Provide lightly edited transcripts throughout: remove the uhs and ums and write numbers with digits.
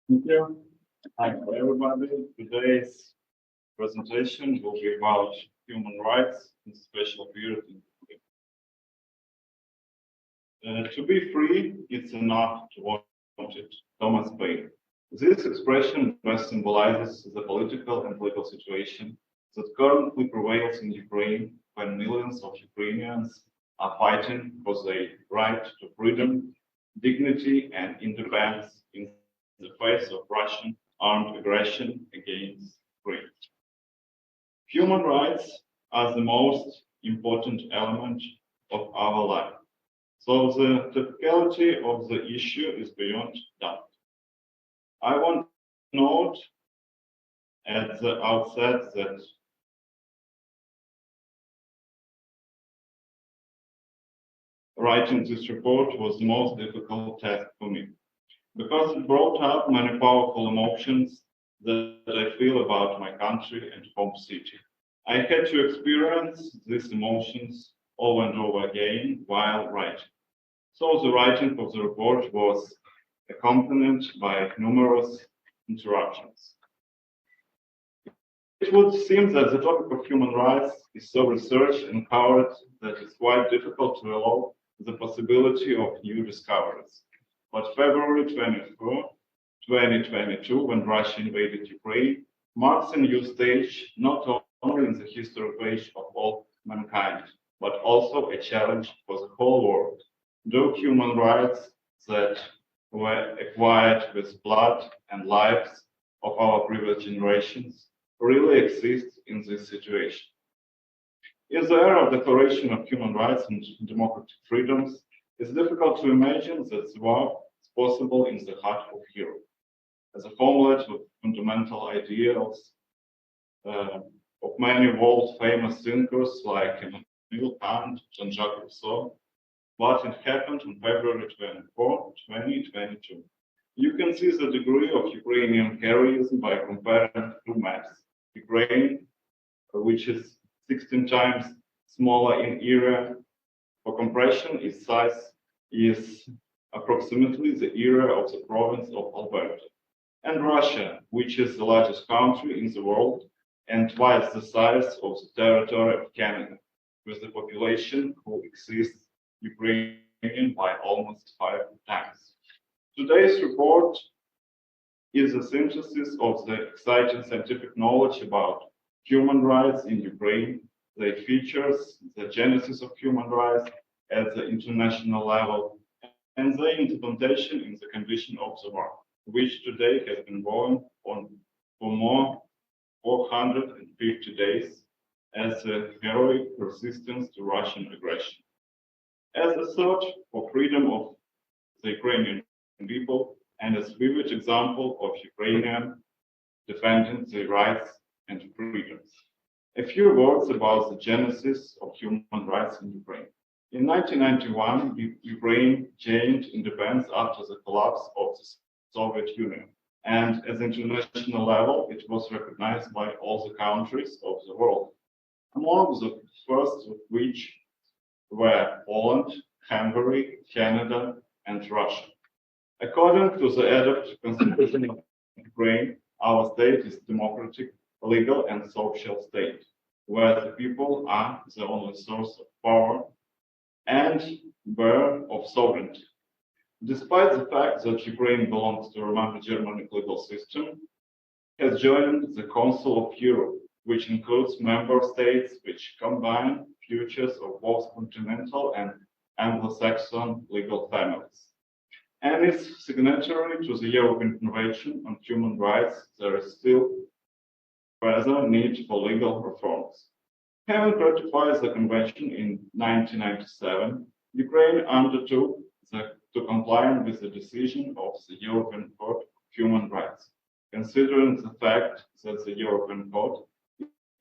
Thank you. Hi, everybody. Today's presentation will be about human rights in special period. To be free, it's enough to want it. Thomas Paine. This expression best symbolizes the political and legal situation that currently prevails in Ukraine when millions of Ukrainians are fighting for their right to freedom, dignity, and independence in the face of Russian armed aggression against Ukraine. Human rights are the most important element of our life. So the difficulty of the issue is beyond doubt. I want to note at the outset that writing this report was the most difficult task for me because it brought up many powerful emotions that I feel about my country and home city. I had to experience these emotions over and over again while writing. So the writing of the report was accompanied by numerous interruptions. It would seem that the topic of human rights is so researched and covered that it's quite difficult to allow the possibility of new discoveries. But February 24, 2022, when Russia invaded Ukraine, marks a new stage not only in the history page of all mankind, but also a challenge for the whole world. Do human rights that were acquired with blood and lives of our previous generations really exist in this situation? In the era of declaration of human rights and democratic freedoms, it's difficult to imagine that the war is possible in the heart of Europe. As a homeland with fundamental ideals of many world-famous thinkers like Immanuel Kant, Jean-Jacques Rousseau, but it happened on February 24, 2022. You can see the degree of Ukrainian heroism by comparing two maps. Ukraine, which is 16 times smaller in area. For comparison, its size is approximately the area of the province of Alberta. And Russia, which is the largest country in the world and twice the size of the territory of Canada, with the population who exceeds Ukrainian by almost 5 times. Today's report is a synthesis of the exciting scientific knowledge about human rights in Ukraine, their features, the genesis of human rights at the international level, and their implementation in the condition of the war, which today has been going on for more 450 days as a heroic resistance to Russian aggression. As a search for freedom of the Ukrainian people and as vivid example of Ukrainian defending their rights and freedoms. A few words about the genesis of human rights in Ukraine. In 1991, Ukraine gained independence after the collapse of the Soviet Union. And at the international level, it was recognized by all the countries of the world, among the first of which were Poland, Hungary, Canada, and Russia. According to the adopted constitution of Ukraine, our state is democratic, legal, and social state, where the people are the only source of power and bearer of sovereignty. Despite the fact that Ukraine belongs to a Roman Germanic legal system, has joined the Council of Europe, which includes member states which combine features of both continental and Anglo-Saxon legal families. And is signatory to the European Convention on Human Rights, there is still further need for legal reforms. Having ratified the convention in 1997, Ukraine undertook to comply with the decision of the European Court of Human Rights, considering the fact that the European Court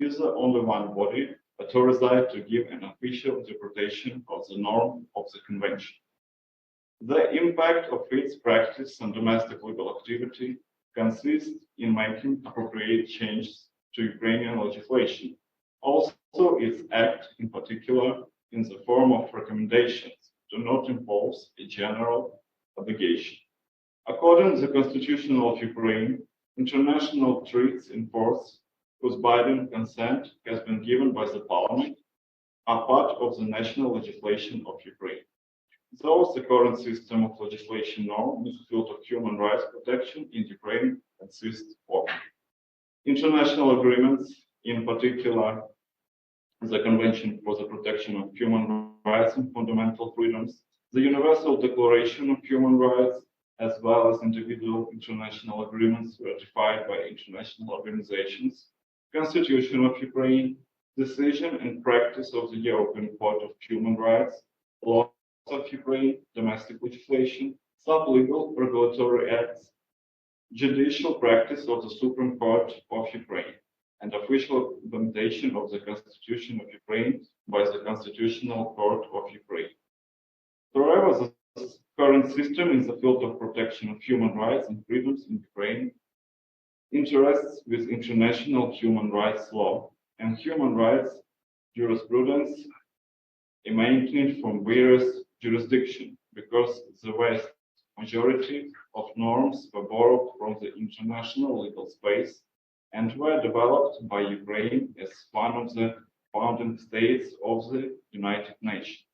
is the only one body authorized to give an official interpretation of the norm of the convention. The impact of its practice on domestic legal activity consists in making appropriate changes to Ukrainian legislation. Also, its act, in particular, in the form of recommendations, do not impose a general obligation. According to the Constitution of Ukraine, international treaties in force whose binding consent has been given by the parliament are part of the national legislation of Ukraine. Thus, the current system of legislation norm in the field of human rights protection in Ukraine consists of international agreements, in particular the Convention for the Protection of Human Rights and Fundamental Freedoms, the Universal Declaration of Human Rights, as well as individual international agreements ratified by international organizations, Constitution of Ukraine, decision and practice of the European Court of Human Rights, laws of Ukraine, domestic legislation, sub-legal regulatory acts, judicial practice of the Supreme Court of Ukraine, and official implementation of the Constitution of Ukraine by the Constitutional Court of Ukraine. However, the current system in the field of protection of human rights and freedoms in Ukraine interests with international human rights law and human rights jurisprudence emanating from various jurisdictions because the vast majority of norms were borrowed from the international legal space and were developed by Ukraine as one of the founding states of the United Nations.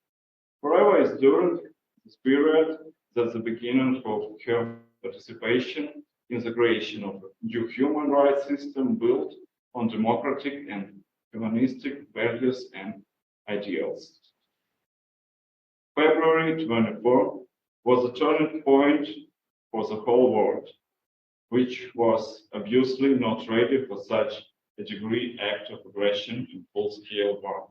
However, it's during this period that the beginning of her participation in the creation of a new human rights system built on democratic and humanistic values and ideals. February 24 was a turning point for the whole world, which was obviously not ready for such a degree act of aggression in full-scale war.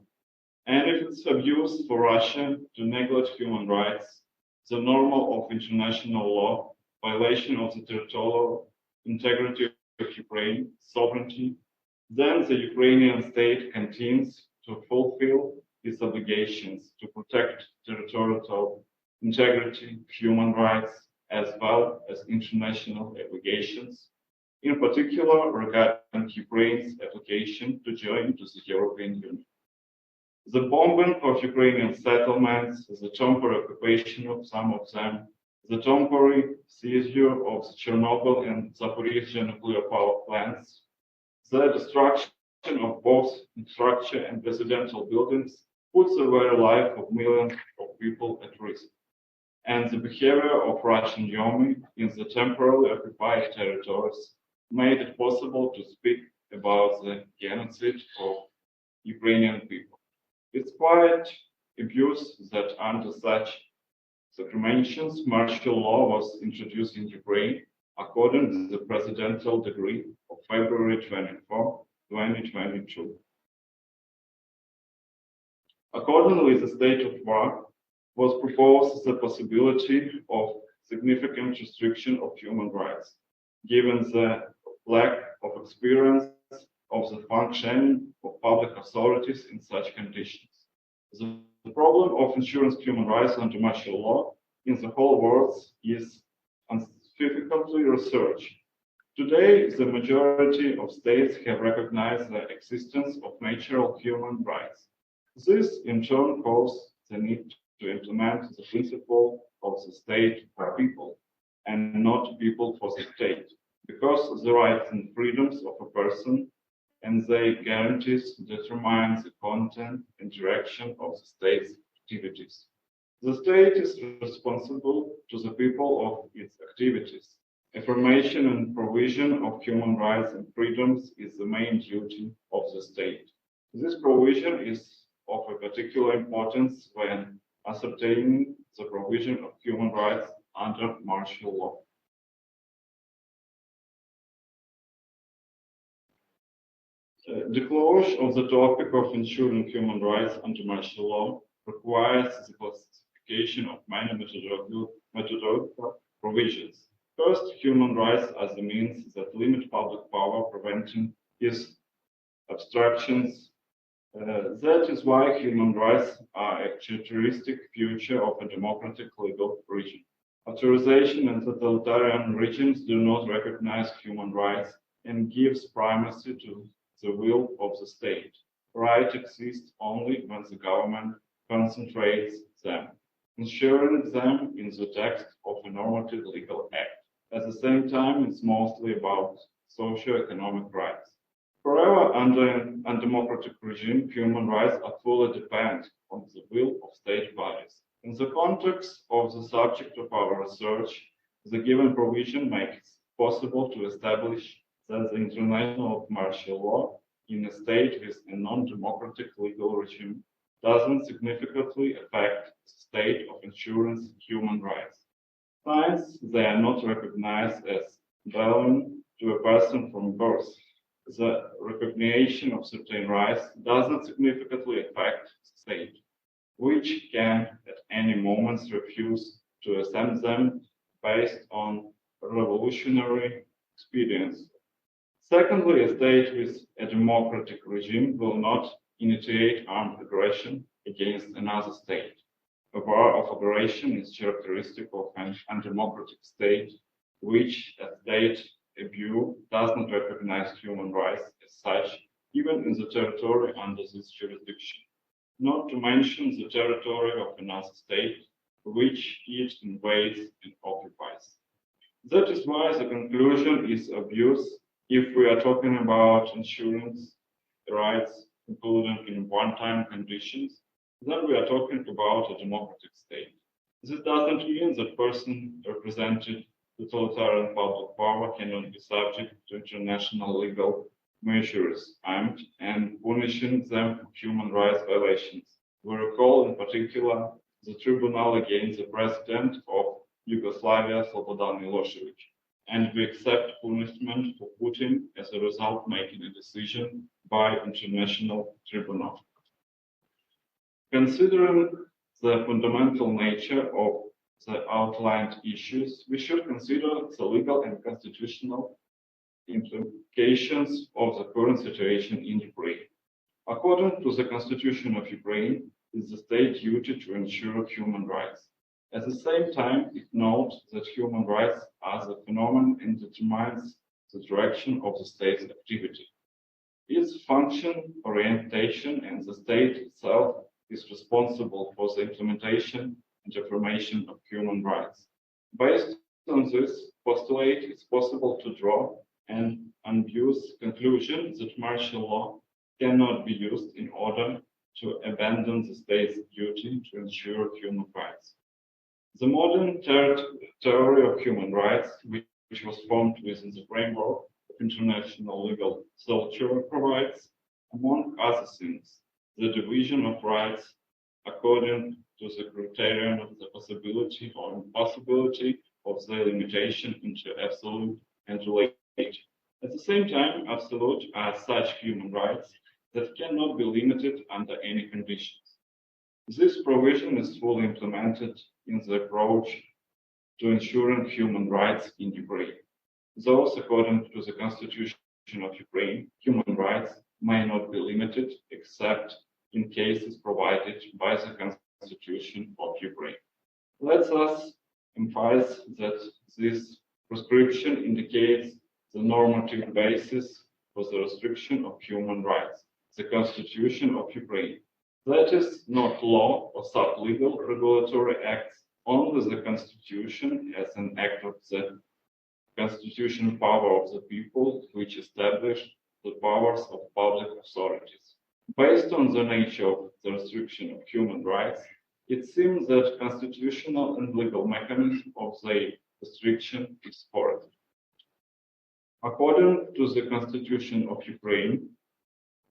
And if it's abuse for Russia to neglect human rights, the normal of international law, violation of the territorial integrity of Ukraine, sovereignty, then the Ukrainian state continues to fulfill its obligations to protect territorial integrity, human rights, as well as international obligations, in particular regarding Ukraine's application to join to the European Union. The bombing of Ukrainian settlements, the temporary occupation of some of them, the temporary seizure of the Chernobyl and Zaporizhzhia nuclear power plants, the destruction of both infrastructure and residential buildings puts the very life of millions of people at risk. And the behavior of Russian army in the temporarily occupied territories made it possible to speak about the genocide of Ukrainian people. It's quite obvious that under such circumstances, martial law was introduced in Ukraine according to the presidential decree of February 24, 2022. Accordingly, the state of war was proposed the possibility of significant restriction of human rights, given the lack of experience of the functioning of public authorities in such conditions. The problem of ensuring human rights under martial law in the whole world is unscientifically researched. Today, the majority of states have recognized the existence of natural human rights. This, in turn, calls the need to implement the principle of the state for people and not people for the state, because the rights and freedoms of a person and their guarantees determine the content and direction of the state's activities. The state is responsible to the people of its activities. Affirmation and provision of human rights and freedoms is the main duty of the state. This provision is of a particular importance when ascertaining the provision of human rights under martial law. The closure of the topic of ensuring human rights under martial law requires the classification of many methodological provisions. First, human rights as the means that limit public power, preventing its obstructions. That is why human rights are a characteristic feature of a democratic legal regime. Authorization and totalitarian regimes do not recognize human rights and gives primacy to the will of the state. Right exists only when the government concentrates them, ensuring them in the text of a normative legal act. At the same time, it's mostly about socio-economic rights. However, under an undemocratic regime, human rights are fully dependent on the will of state bodies. In the context of the subject of our research, the given provision makes it possible to establish that the international martial law in a state with a non-democratic legal regime doesn't significantly affect the state of ensuring human rights. Since they are not recognized as belonging to a person from birth, the recognition of certain rights doesn't significantly affect the state, which can at any moment refuse to accept them based on revolutionary experience. Secondly, a state with a democratic regime will not initiate armed aggression against another state. A war of aggression is characteristic of an undemocratic state, which, as state abuse, does not recognize human rights as such, even in the territory under this jurisdiction, not to mention the territory of another state, which it invades and occupies. That is why the conclusion is obvious if we are talking about insurance rights, including in one-time conditions, then we are talking about a democratic state. This doesn't mean that person representing totalitarian public power cannot be subject to international legal measures aimed and punishing them for human rights violations. We recall in particular the tribunal against the president of Yugoslavia, Slobodan Milosevic, and we accept punishment for Putin as a result making a decision by international tribunal. Considering the fundamental nature of the outlined issues, we should consider the legal and constitutional implications of the current situation in Ukraine. According to the Constitution of Ukraine, it's the state duty to ensure human rights. At the same time, it notes that human rights are the phenomenon and determines the direction of the state's activity. Its function, orientation, and the state itself is responsible for the implementation and affirmation of human rights. Based on this postulate, it's possible to draw an unbiased conclusion that martial law cannot be used in order to abandon the state's duty to ensure human rights. The modern theory of human rights, which was formed within the framework of international legal culture, provides, among other things, the division of rights according to the criterion of the possibility or impossibility of their limitation into absolute and relative. At the same time, absolute are such human rights that cannot be limited under any conditions. This provision is fully implemented in the approach to ensuring human rights in Ukraine. Thus, according to the Constitution of Ukraine, human rights may not be limited except in cases provided by the Constitution of Ukraine. Let us emphasize that this prescription indicates the normative basis for the restriction of human rights, the Constitution of Ukraine. That is not law or sub-legal regulatory acts, only the Constitution as an act of the constitutional power of the people, which established the powers of public authorities. Based on the nature of the restriction of human rights, it seems that constitutional and legal mechanism of the restriction is foreign. According to the Constitution of Ukraine,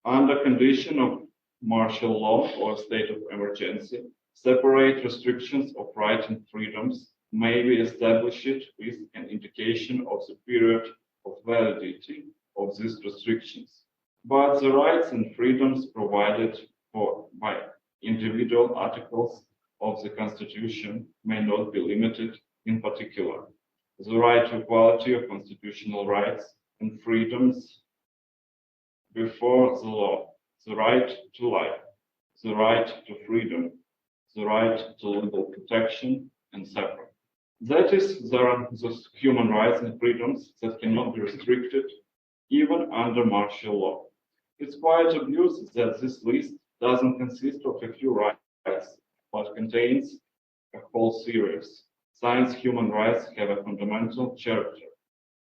under condition of martial law or state of emergency, separate restrictions of rights and freedoms may be established with an indication of the period of validity of these restrictions. But the rights and freedoms provided for by individual articles of the Constitution may not be limited in particular. The right to equality of constitutional rights and freedoms before the law, the right to life, the right to freedom, the right to legal protection, and separate. That is, there are those human rights and freedoms that cannot be restricted even under martial law. It's quite obvious that this list doesn't consist of a few rights, but contains a whole series. Since human rights have a fundamental character,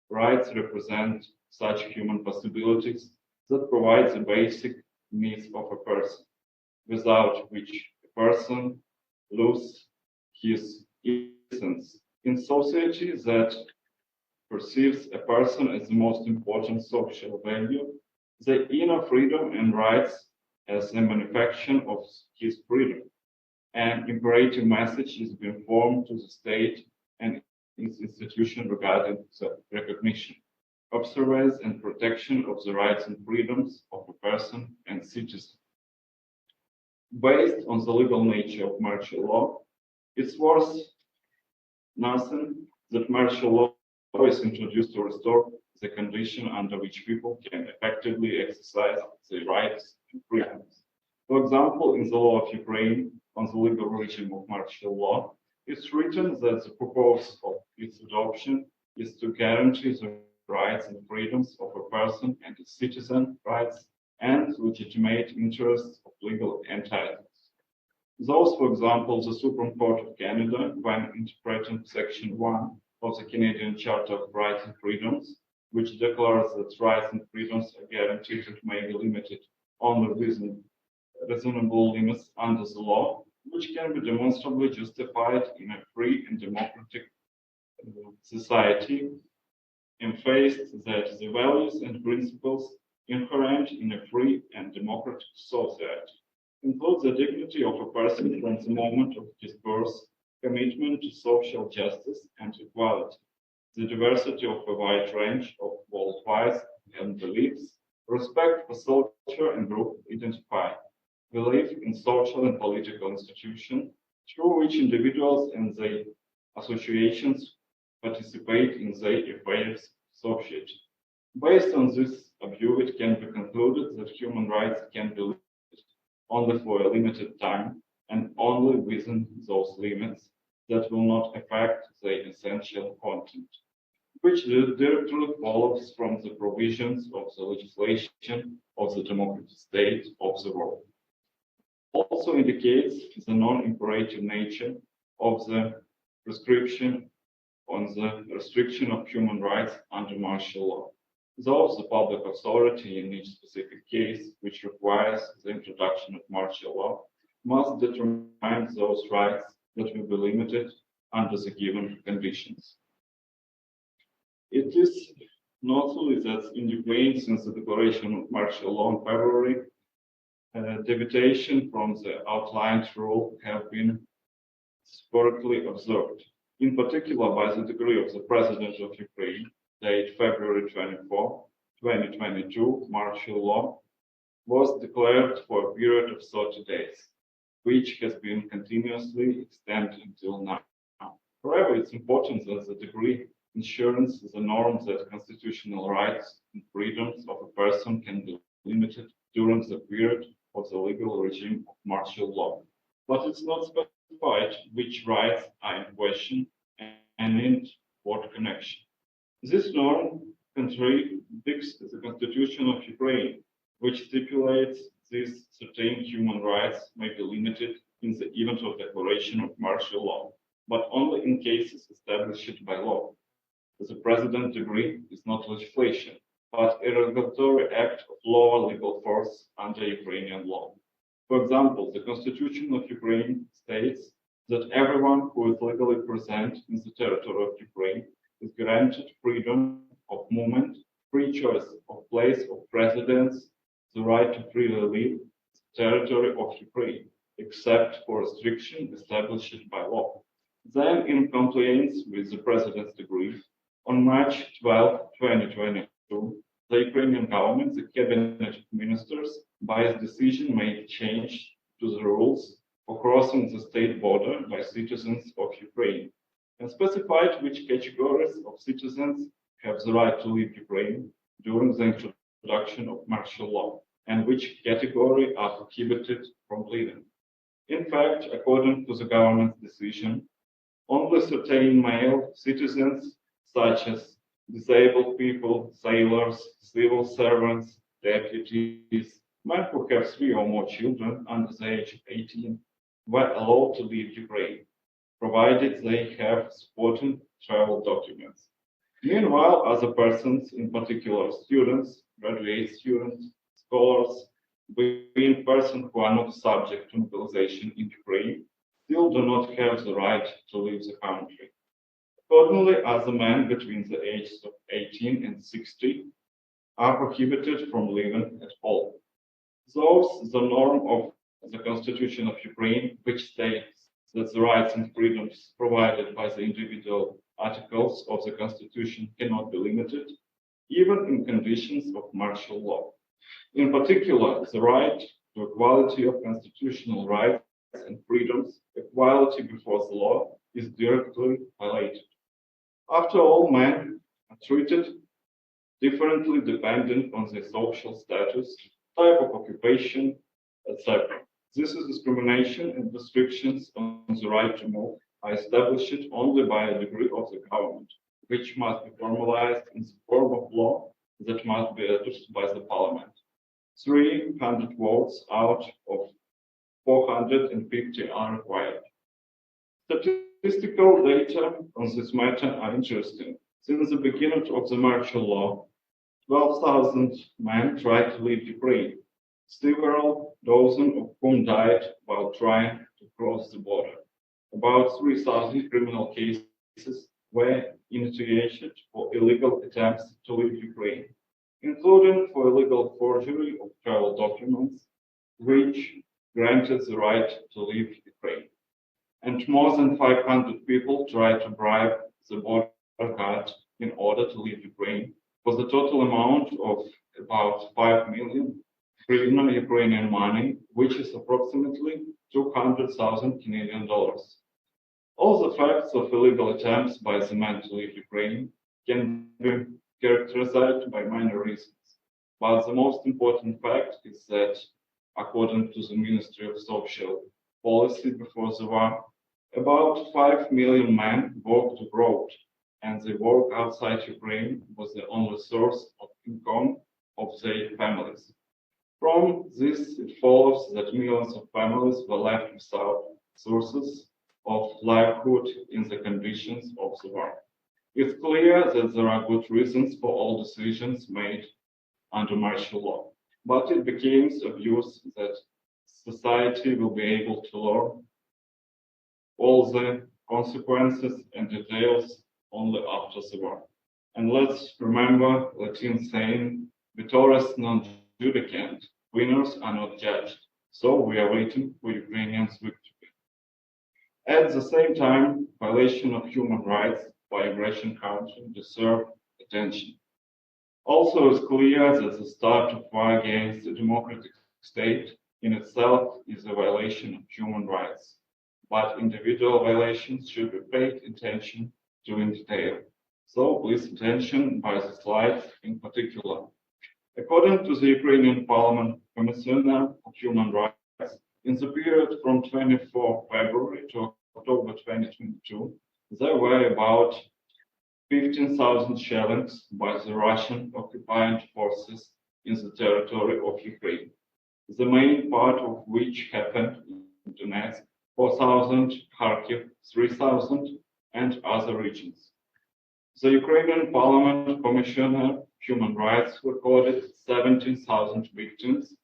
rights represent such human possibilities that provide the basic needs of a person, without which a person loses his innocence. In society that perceives a person as the most important social value, the inner freedom and rights as a manifestation of his freedom. An imperative message is being formed to the state and its institution regarding the recognition, observance, and protection of the rights and freedoms of a person and citizen. Based on the legal nature of martial law, it's worth nothing that martial law is introduced to restore the condition under which people can effectively exercise their rights and freedoms. For example, in the law of Ukraine on the legal regime of martial law, it's written that the purpose of its adoption is to guarantee the rights and freedoms of a person and its citizen rights and legitimate interests of legal entities. Those, for example, the Supreme Court of Canada, when interpreting Section 1 of the Canadian Charter of Rights and Freedoms, which declares that rights and freedoms are guaranteed and may be limited only within reasonable limits under the law, which can be demonstrably justified in a free and democratic society, emphasized that the values and principles inherent in a free and democratic society include the dignity of a person from the moment of his birth, commitment to social justice and equality, the diversity of a wide range of worldviews and beliefs, respect for culture and group identity, belief in social and political institutions through which individuals and their associations participate in their affairs of society. Based on this view, it can be concluded that human rights can be limited only for a limited time and only within those limits that will not affect their essential content, which directly follows from the provisions of the legislation of the democratic state of the world. Also indicates the non-imperative nature of the prescription on the restriction of human rights under martial law. Thus, the public authority in each specific case, which requires the introduction of martial law, must determine those rights that will be limited under the given conditions. It is noteworthy that in Ukraine, since the declaration of martial law in February, deviation from the outlined rule have been sporadically observed, in particular by the decree of the President of Ukraine, date February 24, 2022, martial law was declared for a period of 30 days, which has been continuously extended until now. However, it's important that the decree ensures the norm that constitutional rights and freedoms of a person can be limited during the period of the legal regime of martial law. But it's not specified which rights are in question and in what connection. This norm contradicts the Constitution of Ukraine, which stipulates these certain human rights may be limited in the event of declaration of martial law, but only in cases established by law. The President's decree is not legislation, but a regulatory act of lower legal force under Ukrainian law. For example, the Constitution of Ukraine states that everyone who is legally present in the territory of Ukraine is granted freedom of movement, free choice of place of residence, the right to freely leave the territory of Ukraine, except for restriction established by law. Then, in compliance with the President's decree, on March 12, 2022, the Ukrainian government, the cabinet of ministers, by its decision made change to the rules for crossing the state border by citizens of Ukraine, and specified which categories of citizens have the right to leave Ukraine during the introduction of martial law, and which category are prohibited from leaving. In fact, according to the government's decision, only certain male citizens, such as disabled people, sailors, civil servants, deputies, men who have 3 or more children under the age of 18, were allowed to leave Ukraine. provided they have supporting travel documents. Meanwhile, other persons, in particular students, graduate students, scholars, being persons who are not subject to mobilization in Ukraine, still do not have the right to leave the country. Accordingly, other men between the ages of 18 and 60 are prohibited from leaving at all. Thus, the norm of the Constitution of Ukraine, which states that the rights and freedoms provided by the individual articles of the Constitution cannot be limited, even in conditions of martial law. In particular, the right to equality of constitutional rights and freedoms, equality before the law, is directly violated. After all, men are treated differently depending on their social status, type of occupation, etc. This is discrimination, and restrictions on the right to move are established only by a decree of the government, which must be formalized in the form of law that must be adopted by the parliament. 300 votes out of 450 are required. Statistical data on this matter are interesting. Since the beginning of the martial law, 12,000 men tried to leave Ukraine, several dozen of whom died while trying to cross the border. About 3,000 criminal cases were initiated for illegal attempts to leave Ukraine, including for illegal forgery of travel documents, which granted the right to leave Ukraine. And more than 500 people tried to bribe the border guard in order to leave Ukraine for the total amount of about 5 million Ukrainian money, which is approximately 200,000 Canadian dollars. All the facts of illegal attempts by the men to leave Ukraine can be characterized by many reasons. But the most important fact is that, according to the Ministry of Social Policy before the war, about 5 million men worked abroad, and the work outside Ukraine was the only source of income of their families. From this, it follows that millions of families were left without sources of livelihood in the conditions of the war. It's clear that there are good reasons for all decisions made under martial law, but it becomes obvious that society will be able to learn all the consequences and details only after the war. And let's remember Latin saying, "Victorious non judicant," winners are not judged. So we are waiting for Ukrainians' victory. At the same time, violation of human rights by aggression country deserve attention. Also, it's clear that the start of war against a democratic state in itself is a violation of human rights, but individual violations should be paid attention to in detail. So please attention by the slides in particular. According to the Ukrainian Parliament Commissioner of Human Rights, in the period from 24 February to October 2022, there were about 15,000 shellings by the Russian occupying forces in the territory of Ukraine, the main part of which happened in Donetsk, 4,000, Kharkiv, 3,000, and other regions. The Ukrainian Parliament Commissioner of Human Rights recorded 17,000 victims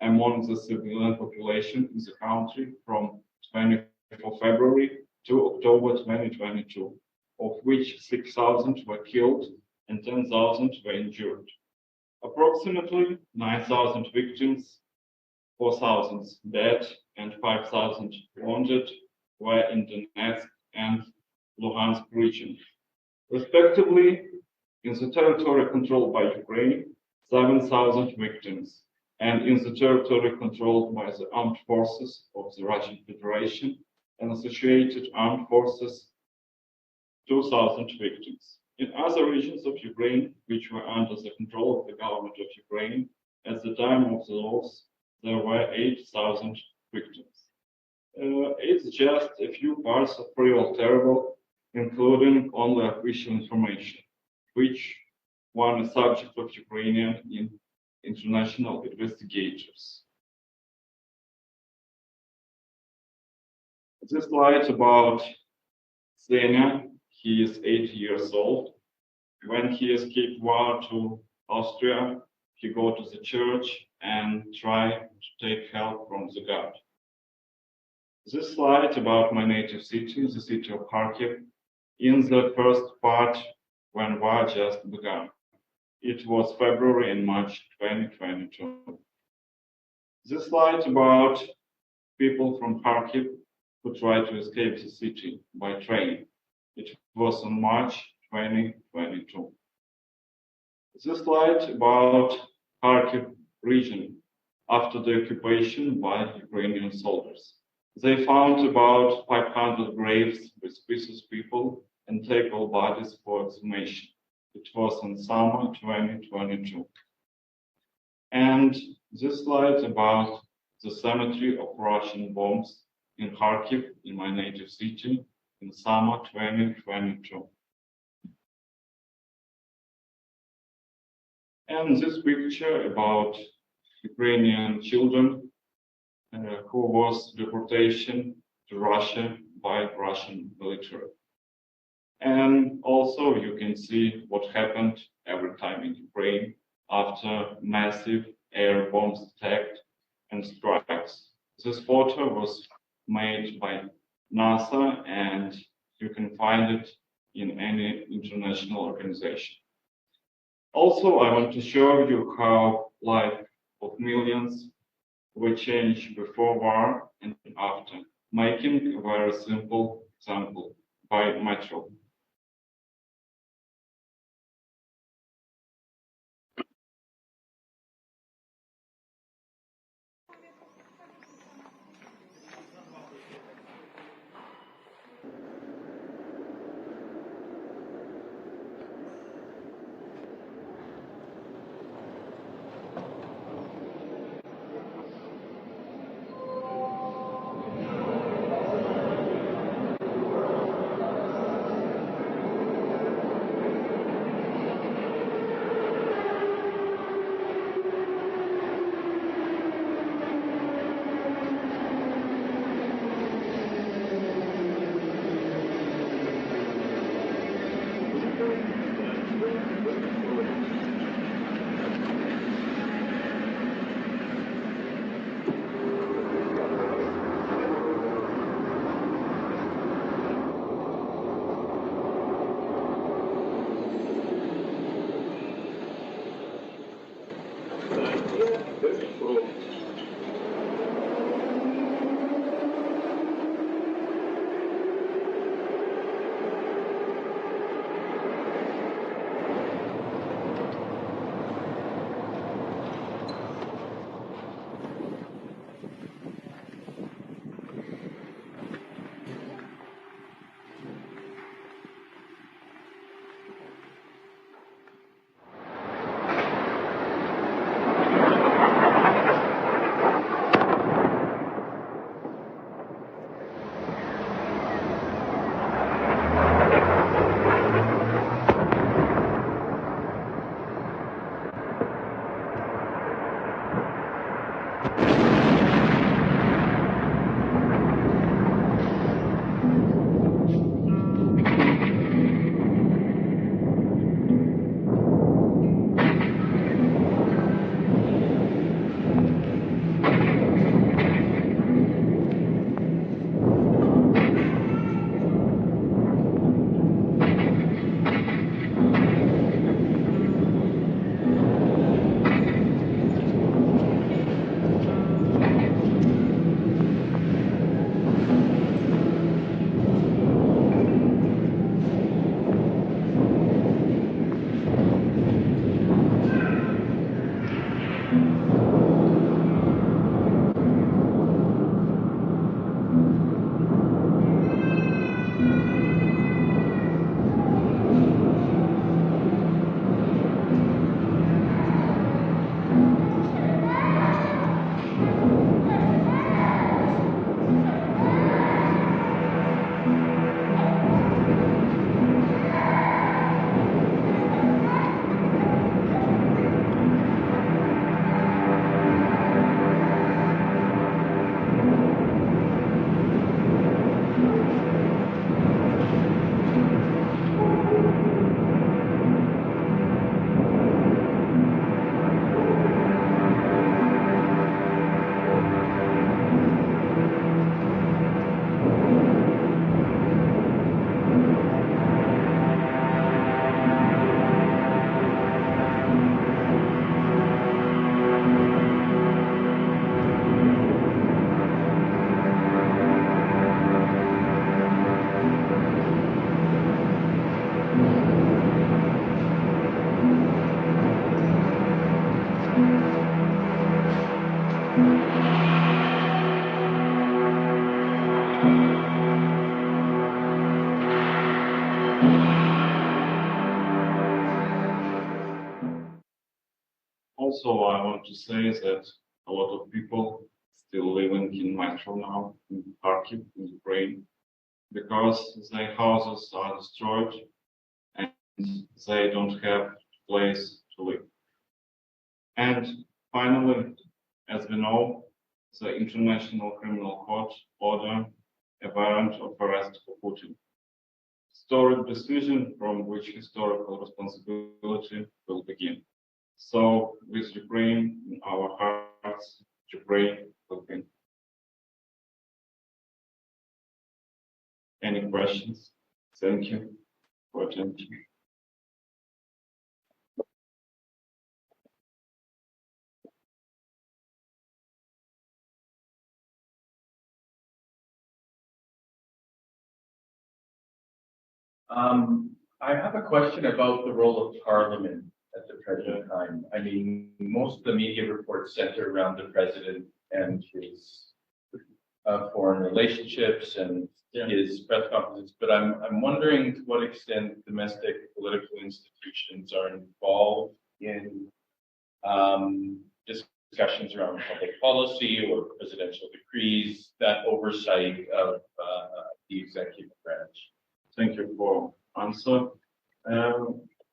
among the civilian population in the country from 24 February to October 2022, of which 6,000 were killed and 10,000 were injured. Approximately 9,000 victims, 4,000 dead, and 5,000 wounded were in Donetsk and Luhansk region. Respectively, in the territory controlled by Ukraine, 7,000 victims, and in the territory controlled by the armed forces of the Russian Federation and associated armed forces, 2,000 victims. In other regions of Ukraine, which were under the control of the government of Ukraine at the time of the loss, there were 8,000 victims. It's just a few parts of real terrible, including only official information, which one is subject of Ukrainian international investigators. This slide about Xenia, he is 8 years old. When he escaped war to Austria, he go to the church and try to take help from the God. This slide about my native city, the city of Kharkiv, in the first part when war just began. It was February and March 2022. This slide about people from Kharkiv who tried to escape the city by train. It was on March 2022. This slide about Kharkiv region after the occupation by Ukrainian soldiers. They found about 500 graves with pieces people and take all bodies for exhumation. It was in summer 2022. And this slide about the cemetery of Russian bombs in Kharkiv, in my native city, in summer 2022. And this picture about Ukrainian children who was deportation to Russia by Russian military. And also you can see what happened every time in Ukraine after massive air bombs attacked and strikes. This photo was made by NASA and you can find it in any international organization. Also, I want to show you how life of millions will change before war and after, making a very simple example by metro. Also, I want to say that a lot of people still living in metro now, in Kharkiv, in Ukraine, because their houses are destroyed and they don't have place to live. And finally, as we know, the International Criminal Court ordered a warrant of arrest for Putin. Historic decision from which historical responsibility will begin. So, with Ukraine in our hearts, Ukraine will win. Any questions? Thank you for attention. I have a question about the role of Parliament at the present time. I mean, most of the media reports center around the president and his foreign relationships and his press conferences, but I'm wondering to what extent domestic political institutions are involved in discussions around public policy or presidential decrees, that oversight of the executive branch. Thank you for answer.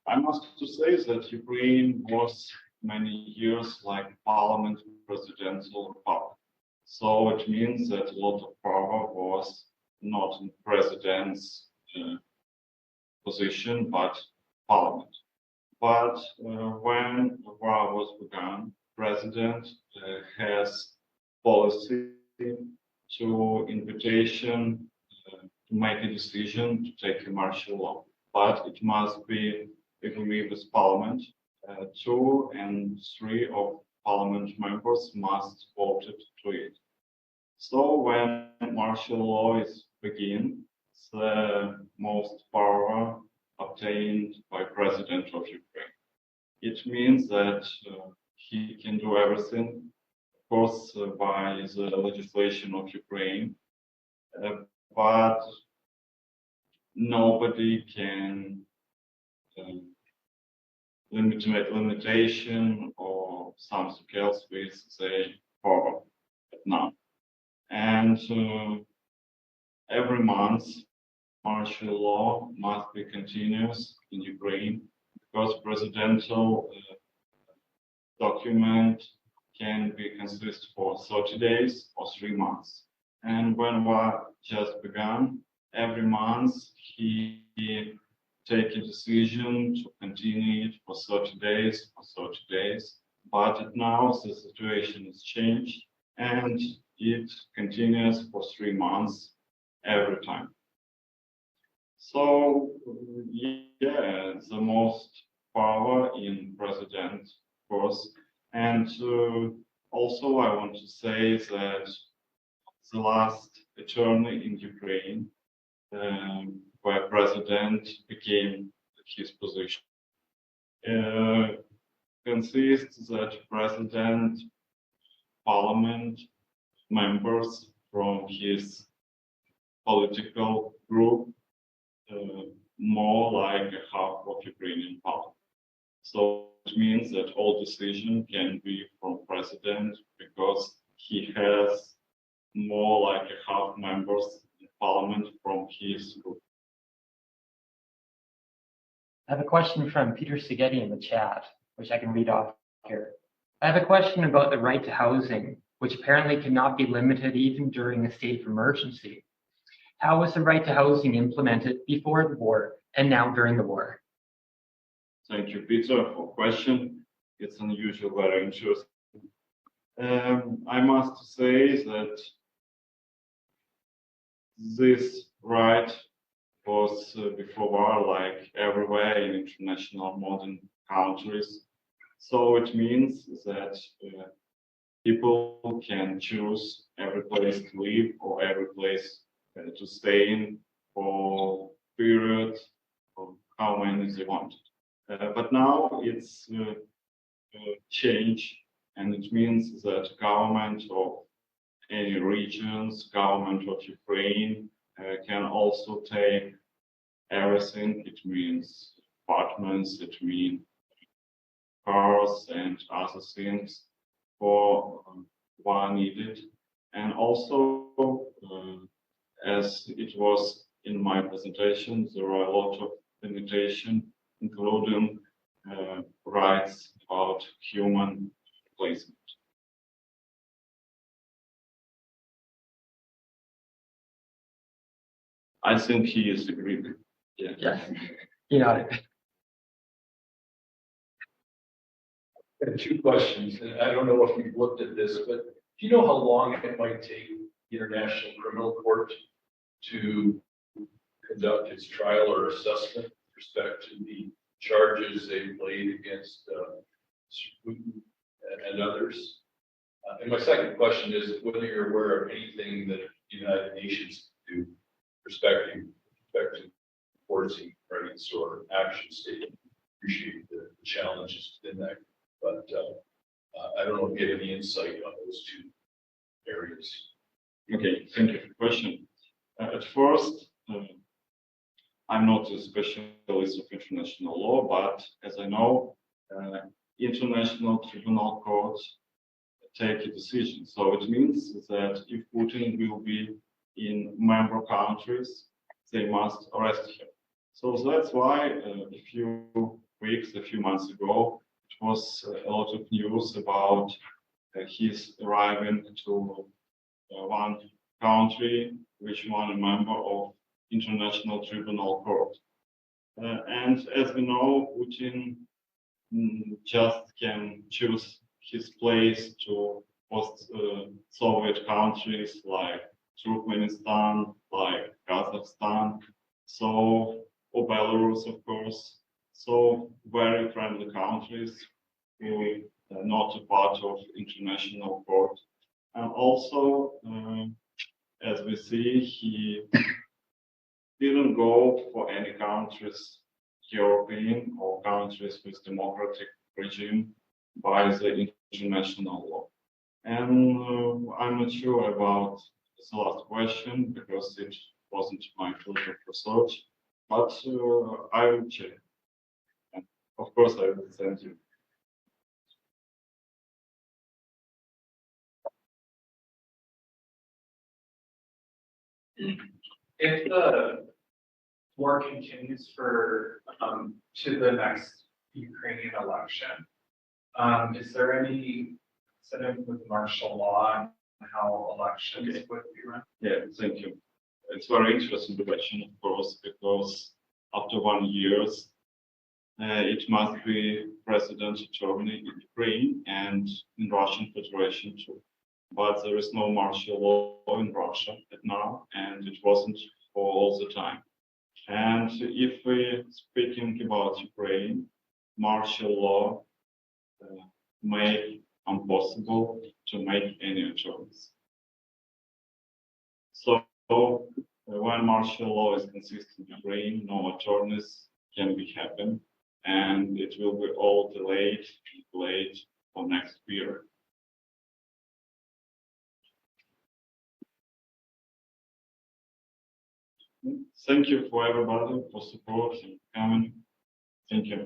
I must to say that Ukraine was many years like parliament presidential republic. So it means that a lot of power was not in president's position, but parliament. But when the war was begun, president has policy to invitation to make a decision to take a martial law, but it must be agreed with parliament. 2 and 3 of parliament members must vote to it. So when martial law is begin, the most power obtained by president of Ukraine. It means that he can do everything, of course, by the legislation of Ukraine, but nobody can limitation or something else with the power now. And every month, martial law must be continuous in Ukraine because presidential document can be consist for 30 days or 3 months. And when war just began, every month he take a decision to continue it for 30 days, but now the situation has changed and it continues for 3 months every time. So, yeah, the most power in president, of course. And also I want to say that the last attorney in Ukraine, where president became his position, consists that president, parliament, members from his political group, more like half of Ukrainian parliament. So it means that all decision can be from president because he has more like a half members in parliament from his group. I have a question from Peter Segedi in the chat, which I can read off here. I have a question about the right to housing, which apparently cannot be limited even during a state of emergency. How was the right to housing implemented before the war and now during the war? Thank you, Peter, for question. It's unusual, very interesting. I must say that this right was before war like everywhere in international modern countries. So it means that people can choose every place to live or every place to stay in for period of how many they want. But now it's change, and it means that government of any regions, government of Ukraine can also take everything. It means apartments, it means cars and other things for were needed. And also, as it was in my presentation, there are a lot of limitations, including rights about human placement. I think he is agreeing. Yeah. Yes. You know it. I have two questions, and I don't know if you've looked at this, but do you know how long it might take the International Criminal Court to conduct its trial or assessment with respect to the charges they've laid against Putin and others? And my second question is whether you're aware of anything that the United Nations do respecting enforcing rights or actions taken. Appreciate the challenges within that, but I don't know if you have any insight on those two areas. Okay, thank you for the question. At first, I'm not a specialist of international law, but as I know, international tribunal courts take a decision. So it means that if Putin will be in member countries, they must arrest him. So that's why a few weeks, a few months ago, it was a lot of news about his arriving to one country, which was a member of International Tribunal Court. And as we know, Putin just can choose his place to post-Soviet countries like Turkmenistan, like Kazakhstan, so or Belarus, of course. So very friendly countries who are not a part of international court. And also, as we see, he didn't go for any countries, European or countries with democratic regime by the international law. And I'm not sure about the last question because it wasn't my field of research, but I will check. And of course, I will send you. If the war continues for to the next Ukrainian election, is there any setting with martial law and how elections would be run? Yeah, thank you. It's very interesting question, of course, because after 1 year, it must be president of Germany in Ukraine and in Russian Federation too. But there is no martial law in Russia now, and it wasn't for all the time. And if we're speaking about Ukraine, martial law made impossible to make any attorneys. So when martial law is consistent in Ukraine, no attorneys can be happen, and it will be all delayed for next year. Thank you for everybody for support and coming. Thank you.